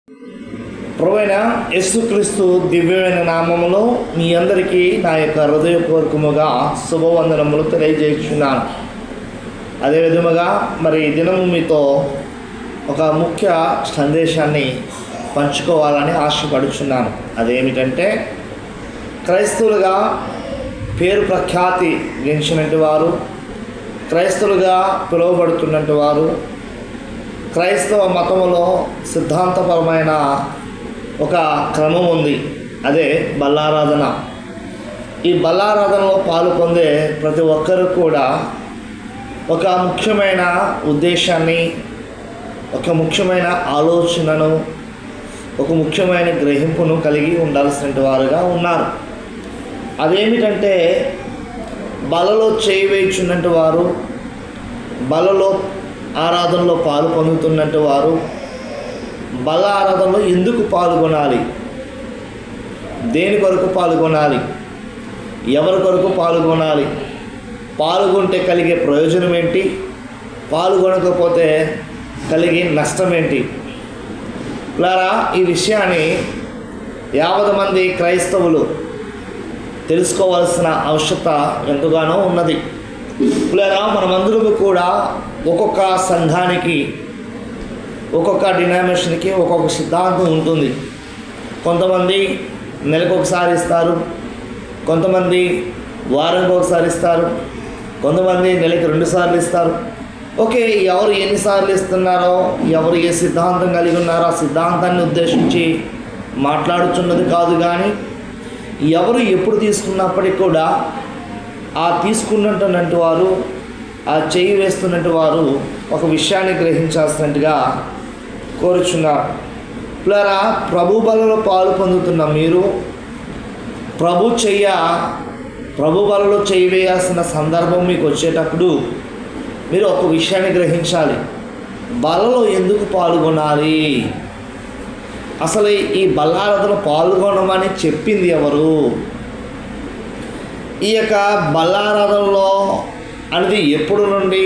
ప్రభువైన యేసుక్రీస్తు దివ్యమైన నామములో మీ అందరికీ నా యొక్క హృదయపూర్వకముగా శుభవందనములు తెలియజేస్తున్నాను. అదేవిధముగా మరి దినము మీతో ఒక ముఖ్య సందేశాన్ని పంచుకోవాలని ఆశపడుచున్నాను. అదేమిటంటే, క్రైస్తవులుగా పేరు ప్రఖ్యాతి గెలిచినట్టు వారు, క్రైస్తవులుగా పిలువబడుతున్నట్టు వారు, క్రైస్తవ మతములో సిద్ధాంతపరమైన ఒక క్రమం ఉంది. అదే బల్లారాధన. ఈ బల్లారాధనలో పాలు పొందే ప్రతి ఒక్కరు కూడా ఒక ముఖ్యమైన ఉద్దేశాన్ని, ఒక ముఖ్యమైన ఆలోచనను, ఒక ముఖ్యమైన గ్రహింపును కలిగి ఉండాల్సిన వారుగా ఉన్నారు. అదేమిటంటే, బలలో చేయి వేయుచున్నట్టు వారు, బలలో ఆరాధనలో పాలు పొందుతున్నట్టు వారు, బల ఆరాధనలో ఎందుకు పాల్గొనాలి, దేని కొరకు పాల్గొనాలి, ఎవరి కొరకు పాల్గొనాలి, పాల్గొంటే కలిగే ప్రయోజనం ఏంటి, పాల్గొనకపోతే కలిగే నష్టం ఏంటి? లారా, ఈ విషయాన్ని 50 మంది క్రైస్తవులు తెలుసుకోవాల్సిన ఆవశ్యకత ఎంతగానో ఉన్నది. లారా, మనమందరము కూడా ఒక్కొక్క సంఘానికి, ఒక్కొక్క డినామినేషన్కి ఒక్కొక్క సిద్ధాంతం ఉంటుంది. కొంతమంది నెలకు ఒకసారి ఇస్తారు, కొంతమంది వారానికి ఒకసారి ఇస్తారు, కొంతమంది నెలకి 2 సార్లు ఇస్తారు. ఓకే, ఎవరు ఎన్నిసార్లు ఇస్తున్నారో, ఎవరు ఏ సిద్ధాంతం కలిగి ఉన్నారో ఆ సిద్ధాంతాన్ని ఉద్దేశించి మాట్లాడుతున్నది కాదు. కానీ ఎవరు ఎప్పుడు తీసుకున్నప్పటికీ కూడా ఆ తీసుకున్నట్టు వారు, ఆ చేయి వేస్తున్నట్టు వారు ఒక విషయాన్ని గ్రహించాల్సినట్టుగా కోరుచున్నారు. ప్లరా, ప్రభు బలలో పాలు పొందుతున్న మీరు ప్రభు బలలో చేయి వేయాల్సిన సందర్భం మీకు వచ్చేటప్పుడు మీరు ఒక విషయాన్ని గ్రహించాలి. బలలో ఎందుకు పాల్గొనాలి? అసలు ఈ బల్లారాధనలో పాల్గొనమని చెప్పింది ఎవరు? ఈ యొక్క బల్లారాధనలో అనేది ఎప్పుడు నుండి,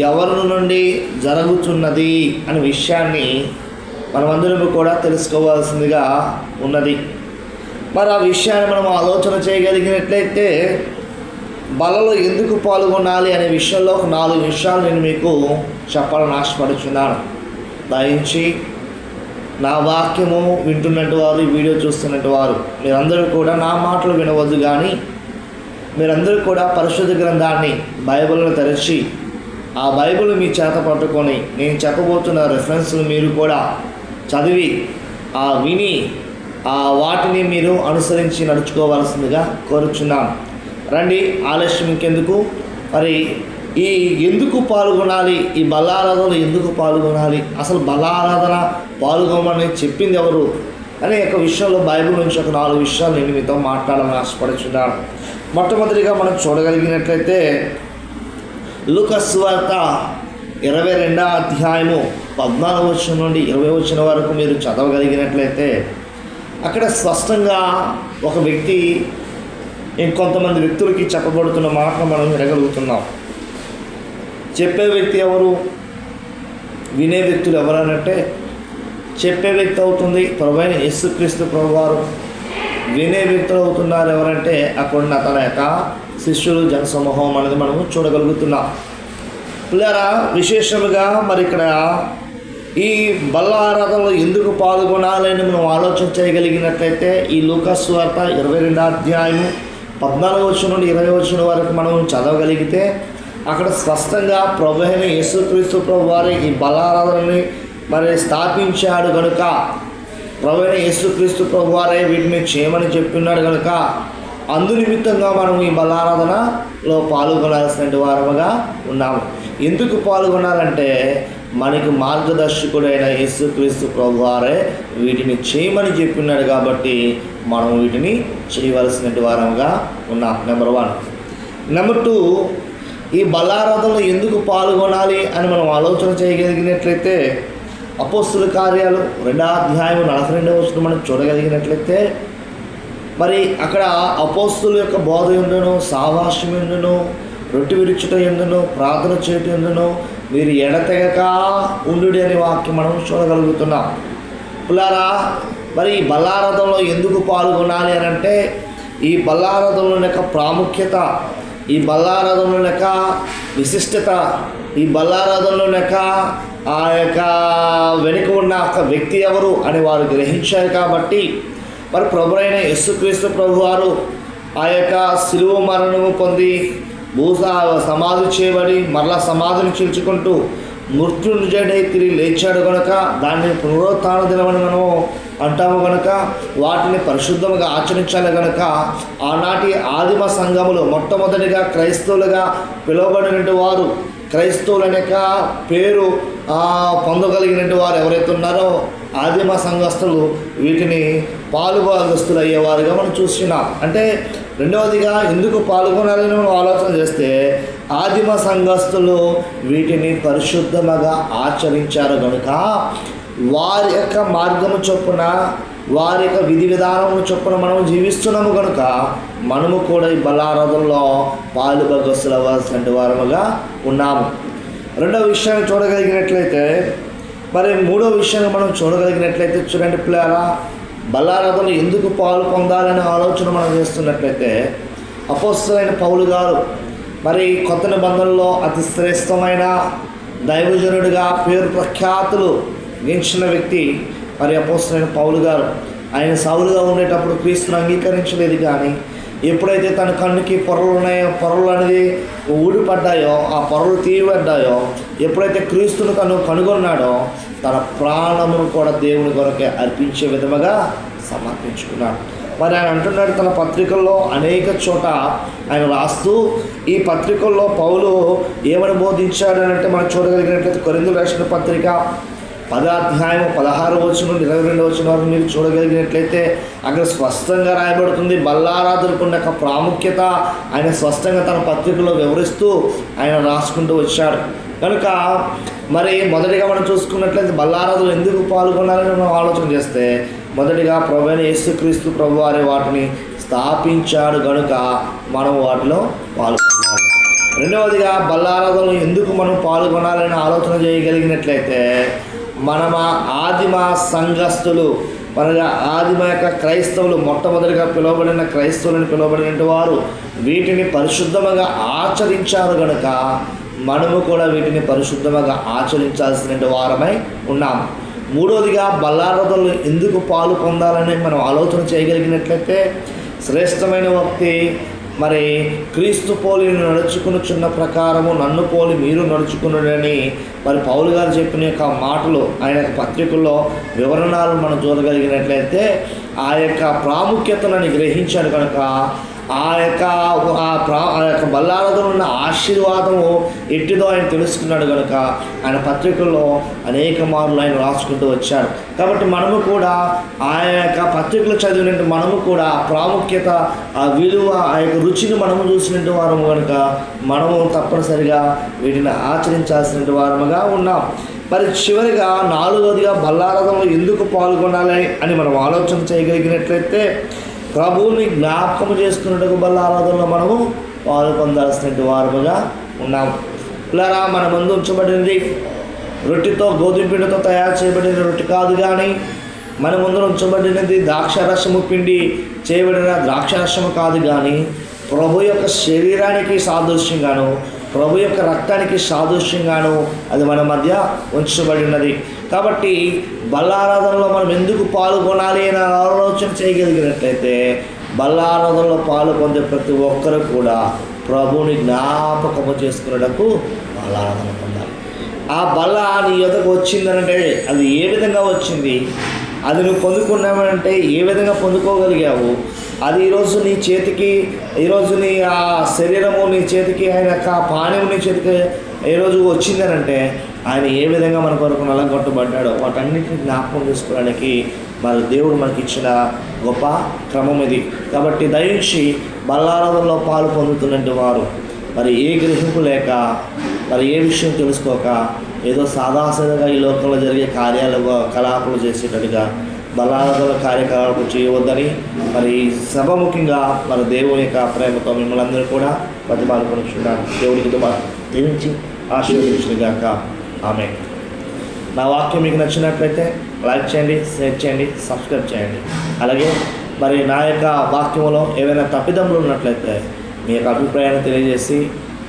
ఎవరి నుండి జరుగుతున్నది అనే విషయాన్ని మనమందరం కూడా తెలుసుకోవాల్సిందిగా ఉన్నది. మరి ఆ విషయాన్ని మనం ఆలోచన చేయగలిగినట్లయితే, బలలో ఎందుకు పాల్గొనాలి అనే విషయంలో ఒక 4 విషయాలు నేను మీకు చెప్పాలని ఆశపడుచున్నాను. దయించి నా వాక్యము వింటున్నట్టు వారు, ఈ వీడియో చూస్తున్నట్టు వారు మీరందరూ కూడా నా మాటలు వినవద్దు, కానీ మీరందరూ కూడా పరిశుద్ధ గ్రంథాన్ని, బైబిల్ను తెరచి ఆ బైబిల్ మీ చేత పట్టుకొని నేను చెప్పబోతున్న రెఫరెన్స్లు మీరు కూడా చదివి విని వాటిని మీరు అనుసరించి నడుచుకోవాల్సిందిగా కోరుచున్నాను. రండి, ఆలస్యం ఇంకెందుకు. మరి ఈ ఎందుకు పాల్గొనాలి, ఈ బల్లారాధనలో ఎందుకు పాల్గొనాలి, అసలు బల్లారాధన పాల్గొనమని చెప్పింది ఎవరు అనే ఒక విషయంలో బైబిల్ నుంచి ఒక 4 విషయాలు నేను మీతో మాట్లాడాలని ఆశపడుచున్నాను. మొట్టమొదటిగా మనం చూడగలిగినట్లయితే, లూకా సువార్త 22వ అధ్యాయము 14వ వచనం నుండి 20వ వచనం వరకు మీరు చదవగలిగినట్లయితే, అక్కడ స్పష్టంగా ఒక వ్యక్తి ఇంకొంతమంది వ్యక్తులకి చెప్పబడుతున్న మాటను మనం వినగలుగుతున్నాం. చెప్పే వ్యక్తి ఎవరు, వినే వ్యక్తులు ఎవరనంటే, చెప్పే వ్యక్తి అవుతుంది ప్రభువైన యేసుక్రీస్తు ప్రభువారు. వినే వ్యక్తులు అవుతున్నారు ఎవరంటే అక్కడ తన యొక్క శిష్యులు, జనసమూహం అనేది మనము చూడగలుగుతున్నాం. పిల్లరా, విశేషముగా మరి ఇక్కడ ఈ బల్లారాధనలో ఎందుకు పాల్గొనాలని మనం ఆలోచన చేయగలిగినట్లయితే, ఈ లూకా సువార్త 22వ అధ్యాయం 14వ వచనం నుండి 20వ వచనం వరకు మనం చదవగలిగితే, అక్కడ స్పష్టంగా ప్రభువైన యేసుక్రీస్తు ప్రభువారు ఈ బల్లారాధనని మరి స్థాపించాడు కనుక, ప్రభువైన యేసుక్రీస్తు ప్రభువారే వీటిని చేయమని చెప్పినాడు కనుక, అందునిమిత్తంగా మనం ఈ బల్లారాధనలో పాల్గొనాల్సిన వారముగా ఉన్నాము. ఎందుకు పాల్గొనాలంటే, మనకు మార్గదర్శకుడైన యేసుక్రీస్తు ప్రభువారే వీటిని చేయమని చెప్పినాడు కాబట్టి మనం వీటిని చేయవలసిన వారముగా ఉన్నాం. నెంబర్ 1. నెంబర్ 2, ఈ బల్లారాధనలో ఎందుకు పాల్గొనాలి అని మనం ఆలోచన చేయగలిగినట్లయితే, అపోస్తుల కార్యాలు 2వ అధ్యాయం 42వ వచనం మనం చూడగలిగినట్లయితే, మరి అక్కడ అపోస్తుల యొక్క బోధ ఎందును, సావాస్యం ఎందును, రొట్టె విరుచుట ఎందును, ప్రార్థన చేయటం ఎందును మీరు ఎడతెగక ఉండు అనే వాక్యం మనం చూడగలుగుతున్నాం. పిల్లారా, మరి ఈ బల్లారథంలో ఎందుకు పాల్గొనాలి అని అంటే, ఈ బల్లారథంలో యొక్క ప్రాముఖ్యత, ఈ బల్లారథంలో యొక్క విశిష్టత, ఈ బల్లారథంలో యొక్క ఆ యొక్క వెనుక ఉన్న ఒక వ్యక్తి ఎవరు అని వారు గ్రహించారు. కాబట్టి మరి ప్రభువైన యేసుక్రీస్తు ప్రభువారు ఆ యొక్క శిలువ మరణము పొంది సమాధి చేయబడి మరలా సమాధిని చీల్చుకుంటూ మృత్యుంజయుడై తిరిగి లేచాడు కనుక దాన్ని పునరుత్థాన దినమని మనము అంటాము కనుక వాటిని పరిశుద్ధంగా ఆచరించాలి కనుక ఆనాటి ఆదిమ సంఘములు మొట్టమొదటిగా క్రైస్తవులుగా పిలువబడినటువంటి వారు, క్రైస్తవులనే పేరు పొందగలిగినటువంటి వారు ఎవరైతే ఉన్నారో ఆదిమ సంఘస్థులు వీటిని పాలుభాగస్తులు అయ్యేవారుగా మనం చూస్తున్నాం. అంటే రెండవదిగా ఎందుకు పాల్గొనాలని మనం ఆలోచన చేస్తే, ఆదిమ సంఘస్థులు వీటిని పరిశుద్ధముగా ఆచరించారు కనుక వారి యొక్క మార్గము చొప్పున, వారి యొక్క విధి విధానము చొప్పున మనం జీవిస్తున్నాము కనుక మనము కూడా ఈ బల్లారథంలో పాలుభాగస్తులు అవ్వాల్సిన వారముగా ఉన్నాము. రెండవ విషయాన్ని చూడగలిగినట్లయితే, మరి మూడో విషయాన్ని మనం చూడగలిగినట్లయితే చూడండి పిల్లారా, బల్లారథంలో ఎందుకు పాలు పొందాలనే ఆలోచన మనం చేస్తున్నట్లయితే, అపోస్తలుడైన పౌలు గారు మరి కొత్త నిబంధనలో అతి శ్రేష్టమైన దైవజనుడిగా పేరు ప్రఖ్యాతులు గెలిచిన వ్యక్తి మరి అపోస్తలుడైన పౌలు గారు. ఆయన సౌలుగా ఉండేటప్పుడు క్రీస్తును అంగీకరించలేదు, కానీ ఎప్పుడైతే తన కన్నుకి పొరలు ఉన్నాయో, పొరలు అనేది ఊడిపడ్డాయో, ఆ పొరలు తీయబడ్డాయో, ఎప్పుడైతే క్రీస్తును తను కనుగొన్నాడో తన ప్రాణమును కూడా దేవుని కొరకే అర్పించే విధముగా సమర్పించుకున్నాడు. మరి ఆయన అంటున్నాడు తన పత్రికల్లో అనేక చోట ఆయన రాస్తూ, ఈ పత్రికల్లో పౌలు ఏమని బోధించాడు అని అంటే మనం చూడగలిగినట్లయితే కొరింథీయులకు రాసిన పత్రిక 10వ అధ్యాయం 16వ వచనం 22వ వచనం వరకు మీరు చూడగలిగినట్లయితే అక్కడ స్పష్టంగా రాయబడుతుంది. బల్లారాధనకు ఉన్న ప్రాముఖ్యత ఆయన స్పష్టంగా తన పత్రికలో వివరిస్తూ ఆయన రాసుకుంటూ వచ్చాడు. కనుక మరి మొదటిగా మనం చూసుకున్నట్లయితే బల్లారాధనలో ఎందుకు పాల్గొనాలని మనం ఆలోచన చేస్తే, మొదటిగా ప్రభువైన యేసుక్రీస్తు ప్రభువారే వాటిని స్థాపించాడు కనుక మనం వాటిలో పాల్గొనాలి. రెండవదిగా బల్లారాధనలో ఎందుకు మనం పాల్గొనాలని ఆలోచన చేయగలిగినట్లయితే, మన ఆదిమ సంఘస్థులు, మనగా ఆదిమ యొక్క క్రైస్తవులు, మొట్టమొదటిగా పిలువబడిన క్రైస్తవులని పిలువబడిన వారు వీటిని పరిశుద్ధంగా ఆచరించారు కనుక మనము కూడా వీటిని పరిశుద్ధంగా ఆచరించాల్సిన వారమై ఉన్నాము. మూడవదిగా బల్లారథంలో ఎందుకు పాలు పొందాలని మనం ఆలోచన చేయగలిగినట్లయితే, శ్రేష్టమైన వ్యక్తి మరి క్రీస్తు పోలిని నడుచుకునిచున్న ప్రకారము నన్ను పోలి మీరు నడుచుకున్నాడని మరి పౌలు గారు చెప్పిన యొక్క మాటలు, ఆయన యొక్క పత్రికల్లో వివరణలు మనం చూడగలిగినట్లయితే ఆ యొక్క ప్రాముఖ్యతను గ్రహించాడు కనుక ఆ యొక్క బల్లారథంలో ఉన్న ఆశీర్వాదము ఎట్టిదో ఆయన తెలుసుకున్నాడు కనుక ఆయన పత్రికల్లో అనేక మార్లు ఆయన రాసుకుంటూ వచ్చాడు. కాబట్టి మనము కూడా ఆ యొక్క పత్రికలు చదివినట్టు మనము కూడా ప్రాముఖ్యత, ఆ విలువ, ఆ యొక్క రుచిని మనము చూసినట్టు వారము కనుక మనము తప్పనిసరిగా వీటిని ఆచరించాల్సిన వారముగా ఉన్నాం. మరి చివరిగా నాలుగవదిగా బల్లారథంలో ఎందుకు పాల్గొనాలి అని మనం ఆలోచన చేయగలిగినట్లయితే, ప్రభువుని జ్ఞాపకం చేసుకున్నట్టుకు బల్లారాధనలో మనము పాలు పొందాల్సిన వారముగా ఉన్నాము. ఇలా మన ముందు ఉంచబడినది రొట్టెతో గోధుమ పిండితో తయారు చేయబడిన రొట్టె కాదు, కానీ మన ముందు ఉంచబడినది ద్రాక్షారసము పిండి చేయబడిన ద్రాక్షారసము కాదు, కానీ ప్రభు యొక్క శరీరానికి సాదృశ్యంగాను ప్రభు యొక్క రక్తానికి సాదృశ్యంగాను అది మన మధ్య ఉంచబడినది. కాబట్టి బల్లారాధనలో మనం ఎందుకు పాల్గొనాలి అని ఆలోచన చేయగలిగినట్లయితే, బల్లారాధనలో పాలు పొందే ప్రతి ఒక్కరు కూడా ప్రభువుని జ్ఞాపకము చేసుకునేటకు బల్లారాధన పొందాలి. ఆ బల్ల నీ యొద్దకు వచ్చిందనంటే అది ఏ విధంగా వచ్చింది, అది నువ్వు పొందుకున్నావంటే ఏ విధంగా పొందుకోగలిగావు, అది ఈరోజు నీ చేతికి, ఈరోజు నీ ఆ శరీరము నీ చేతికి, ఆయన యొక్క పానీయం నీ చేతికి ఈరోజు వచ్చిందనంటే ఆయన ఏ విధంగా మన కొరకు నలగొట్టబడ్డాడో వాటన్నిటిని జ్ఞాపకం చేసుకోవడానికి మరి దేవుడు మనకి ఇచ్చిన గొప్ప క్రమం ఇది. కాబట్టి దయించి బల్లారాధనలో పాలు పొందుతున్నట్టు వారు మరి ఏ గ్రహింపు లేక, మరి ఏ విషయం తెలుసుకోక ఏదో సాదాసీదంగా ఈ లోకంలో జరిగే కలాపాలు చేసేటట్టుగా బల్లారాధన కార్యకలాపాలు చేయవద్దని మరి సభముఖంగా మరి దేవుని యొక్క ప్రేమతో మిమ్మల్ని అందరూ కూడా ప్రతిపాదన చూడాలి. దేవుడికి దీవించి ఆశీర్వదించుగాక. ఆమేన్. నా వాక్యం మీకు నచ్చినట్లయితే లైక్ చేయండి, షేర్ చేయండి, సబ్స్క్రైబ్ చేయండి. అలాగే మరి నా యొక్క వాక్యంలో ఏవైనా తప్పిదములు ఉన్నట్లయితే మీ యొక్క అభిప్రాయాన్ని తెలియజేసి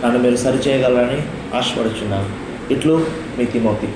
నన్ను మీరు సరిచేయగలరని ఆశపడుచున్నాను. ఇట్లు మీ తిమోతి.